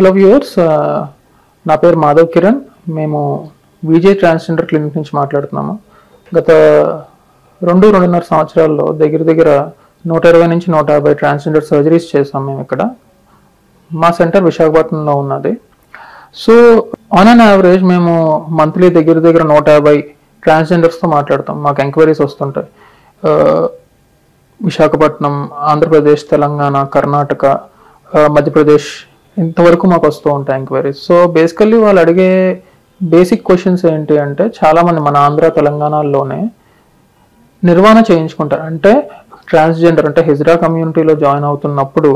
Hello viewers, నా పేరు మాధవ్ కిరణ్. మేము విజయ్ ట్రాన్స్జెండర్ క్లినిక్ నుంచి మాట్లాడుతున్నాము. గత 2-2.5 సంవత్సరాల్లో దగ్గర 120 నుంచి 150 ట్రాన్స్జెండర్ సర్జరీస్ చేసాం మేము ఇక్కడ. మా సెంటర్ విశాఖపట్నంలో ఉన్నది. సో ఆన్ అన్ యావరేజ్ మేము మంత్లీ దగ్గర 150 ట్రాన్స్జెండర్స్తో మాట్లాడతాం. మాకు ఎంక్వైరీస్ వస్తుంటాయి. విశాఖపట్నం, ఆంధ్రప్రదేశ్, తెలంగాణ, కర్ణాటక, మధ్యప్రదేశ్ ఇంతవరకు మాకు వస్తూ ఉంటాయి ఎంక్వైరీస్. సో బేసికల్లీ వాళ్ళు అడిగే బేసిక్ క్వశ్చన్స్ ఏంటి అంటే, చాలామంది మన ఆంధ్ర తెలంగాణలోనే నిర్వాణ చేయించుకుంటారు. అంటే ట్రాన్స్జెండర్ అంటే హిజ్రా కమ్యూనిటీలో జాయిన్ అవుతున్నప్పుడు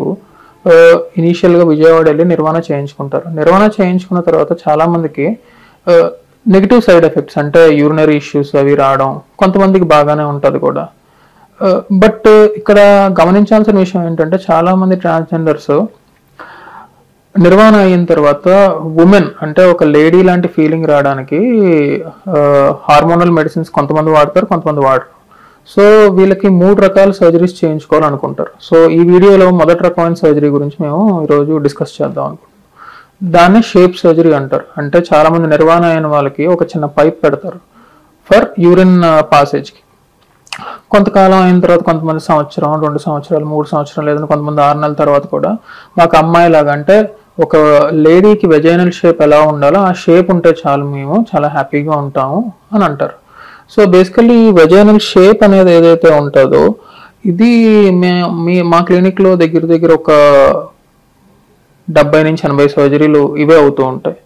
ఇనీషియల్గా విజయవాడ వెళ్ళి నిర్వాణ చేయించుకుంటారు. నిర్వాణ చేయించుకున్న తర్వాత చాలామందికి నెగిటివ్ సైడ్ ఎఫెక్ట్స్ అంటే యూరినరీ ఇష్యూస్ అవి రావడం, కొంతమందికి బాగానే ఉంటుంది కూడా. బట్ ఇక్కడ గమనించాల్సిన విషయం ఏంటంటే, చాలామంది ట్రాన్స్జెండర్స్ నిర్వాణ అయిన తర్వాత ఉమెన్ అంటే ఒక లేడీ లాంటి ఫీలింగ్ రావడానికి హార్మోనల్ మెడిసిన్స్ కొంతమంది వాడతారు, కొంతమంది వాడరు. సో వీళ్ళకి 3 రకాల సర్జరీస్ చేయించుకోవాలనుకుంటారు. సో ఈ వీడియోలో మొదటి రకమైన సర్జరీ గురించి మేము ఈరోజు డిస్కస్ చేద్దాం అనుకుంటున్నాం. దాన్ని షేప్ సర్జరీ అంటారు. అంటే చాలామంది నిర్వాణ అయిన వాళ్ళకి ఒక చిన్న పైప్ పెడతారు ఫర్ యూరిన్ పాసేజ్కి. కొంతకాలం అయిన తర్వాత కొంతమంది సంవత్సరం, 2 సంవత్సరాలు, 3 సంవత్సరాలు, లేదంటే కొంతమంది 6 నెలల తర్వాత కూడా మాకు అమ్మాయి లాగా అంటే ఒక లేడీకి వెజైనల్ షేప్ ఎలా ఉండాలో ఆ షేప్ ఉంటే చాలు, మేము చాలా హ్యాపీగా ఉంటాము అని అంటారు. సో బేసికల్లీ ఈ వెజైనల్ షేప్ అనేది ఏదైతే ఉంటుందో ఇది మా క్లినిక్లో దగ్గర ఒక 70 నుంచి 80 సర్జరీలు ఇవే అవుతూ ఉంటాయి.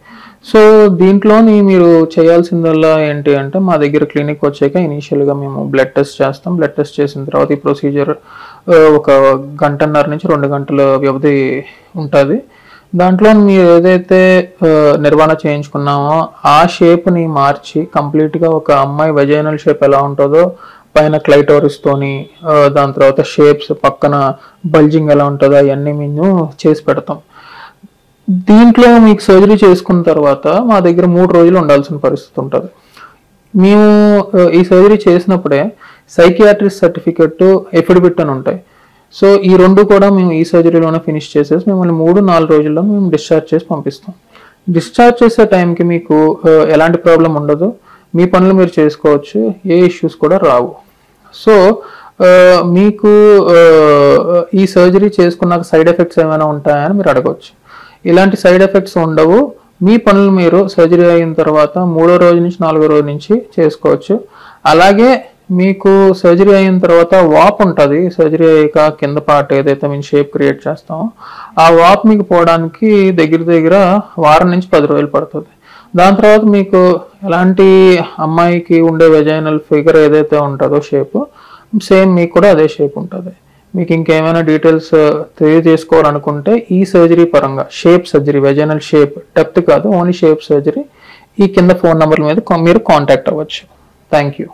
సో దీంట్లోని మీరు చేయాల్సిందల్లా ఏంటి అంటే, మా దగ్గర క్లినిక్ వచ్చాక ఇనీషియల్గా మేము బ్లడ్ టెస్ట్ చేస్తాం. బ్లడ్ టెస్ట్ చేసిన తర్వాత ఈ ప్రొసీజర్ ఒక 1.5 నుంచి 2 గంటల వ్యవధి ఉంటుంది. దాంట్లో మీరు ఏదైతే నిర్వాణ చేయించుకున్నామో ఆ షేప్ని మార్చి కంప్లీట్గా ఒక అమ్మాయి వెజైనల్ షేప్ ఎలా ఉంటుందో పైన క్లైటోరిస్తోని, దాని తర్వాత షేప్స్ పక్కన బల్జింగ్ ఎలా ఉంటుందో అవన్నీ మేము చేసి పెడతాం. దీంట్లో మీకు సర్జరీ చేసుకున్న తర్వాత మా దగ్గర 3 రోజులు ఉండాల్సిన పరిస్థితి ఉంటుంది. మేము ఈ సర్జరీ చేసినప్పుడే సైకియాట్రిస్ట్ సర్టిఫికెట్, ఎఫిడవిట్ అని ఉంటాయి. సో ఈ 2 కూడా మేము ఈ సర్జరీలోనే ఫినిష్ చేసేసి మిమ్మల్ని 3-4 రోజుల్లో మేము డిశ్చార్జ్ చేసి పంపిస్తాం. డిశ్చార్జ్ చేసే టైంకి మీకు ఎలాంటి ప్రాబ్లం ఉండదు, మీ పనులు మీరు చేసుకోవచ్చు, ఏ ఇష్యూస్ కూడా రావు. సో మీకు ఈ సర్జరీ చేసుకున్నాక సైడ్ ఎఫెక్ట్స్ ఏమైనా ఉంటాయని మీరు అడగవచ్చు. ఇలాంటి సైడ్ ఎఫెక్ట్స్ ఉండవు. మీ పనులు మీరు సర్జరీ అయిన తర్వాత 3వ రోజు నుంచి 4వ రోజు నుంచి చేసుకోవచ్చు. అలాగే మీకు సర్జరీ అయిన తర్వాత వాప్ ఉంటుంది. సర్జరీ అయ్యాక కింద పార్ట్ ఏదైతే మేము షేప్ క్రియేట్ చేస్తామో ఆ వాప్ మీకు పోవడానికి దగ్గర వారం నుంచి 10 రోజులు పడుతుంది. దాని తర్వాత మీకు ఎలాంటి అమ్మాయికి ఉండే వెజైనల్ ఫిగర్ ఏదైతే ఉంటుందో షేప్, సేమ్ మీకు కూడా అదే షేప్ ఉంటుంది. మీకు ఇంకేమైనా డీటెయిల్స్ తెలియజేసుకోవాలనుకుంటే ఈ సర్జరీ పరంగా shape surgery, vaginal shape, depth కాదు, ఓన్లీ షేప్ సర్జరీ, ఈ కింద ఫోన్ నెంబర్ మీద మీరు కాంటాక్ట్ అవ్వచ్చు. Thank you.